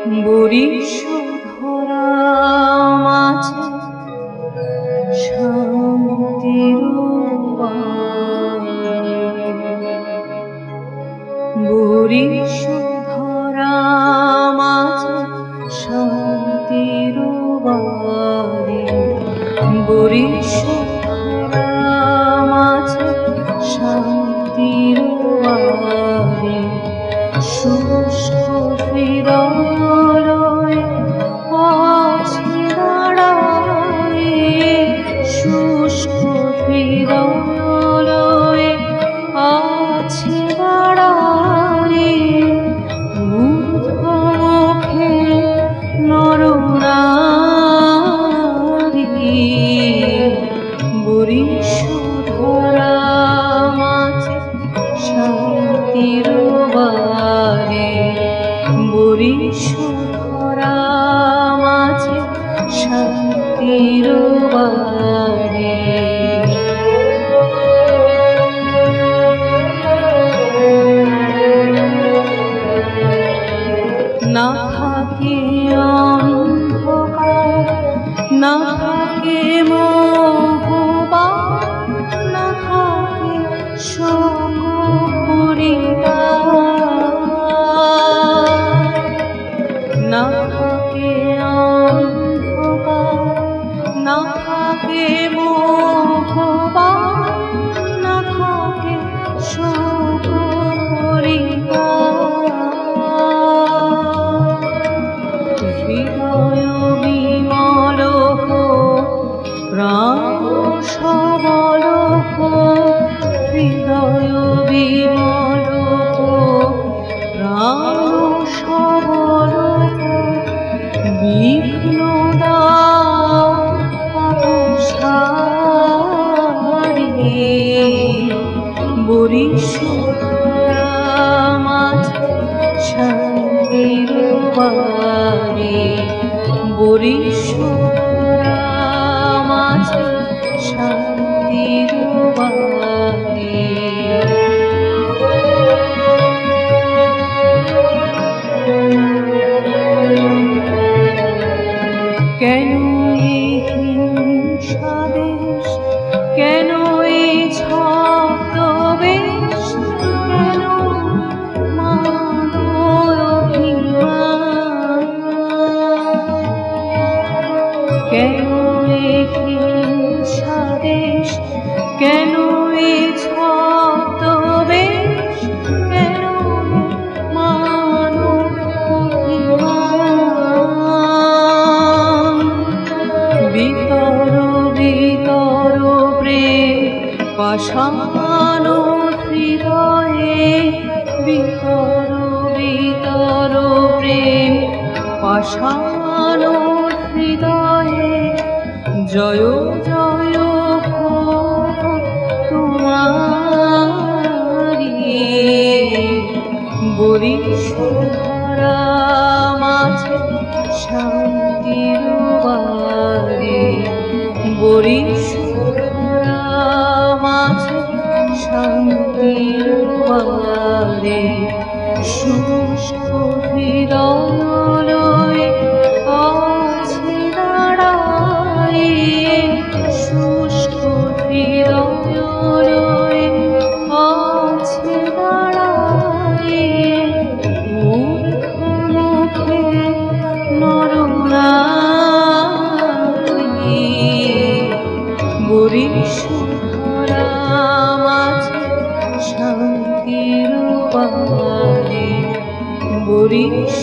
Boris ধরা মাঝে শান্তির বরিশ ধরা মাঝে শান্তির বারে বরিশ ধরা মাঝে শান্তির বারে শুষ্ক হৃদয় আছে দাঁড়ায় শুষ্ক হৃদয় আছে দাঁড়ায় মুখে নরনারী বরিশ ধরা মাঝে শান্তির বারে বরিশ ধরা মাঝে শান্তির বারে না থাকে অন্ধকার না থাকে মোহবান না থাকে শোক না থাকে অন্ধকার না থাকে মোহবান না থাকে শোক হৃদয় বিমল প্রাণ সবল হৃদয় বিমল প্রাণ সবল বিঘ্ন দাও সারিয়ে বরিশ ধরা মাঝে শান্তির বারে বরিশ ধরা মাঝে শান্তির বারে কেন এই হিংসা দেশ কেন এই ছদ্মবেশ কেন মানবীমান কেন এই হিংসা দেশ কেন এই ছদ্মবেশ কেন পাষাণ হৃদয়ে বিতর বিতর প্রেম পাষাণ হৃদয়ে জয় জয় তোমারি বরিশ ধরা মাঝে শান্তির বারে বরিশ ধরা মাঝে শান্তির বারে শুষ্ক হৃদয় আছে দাঁড়ায় শুষ্ক হৃদয় আছে দাঁড়ায় মুখে নরনারী বরিশ ধরা মাঝে শান্তির বারে বরিশ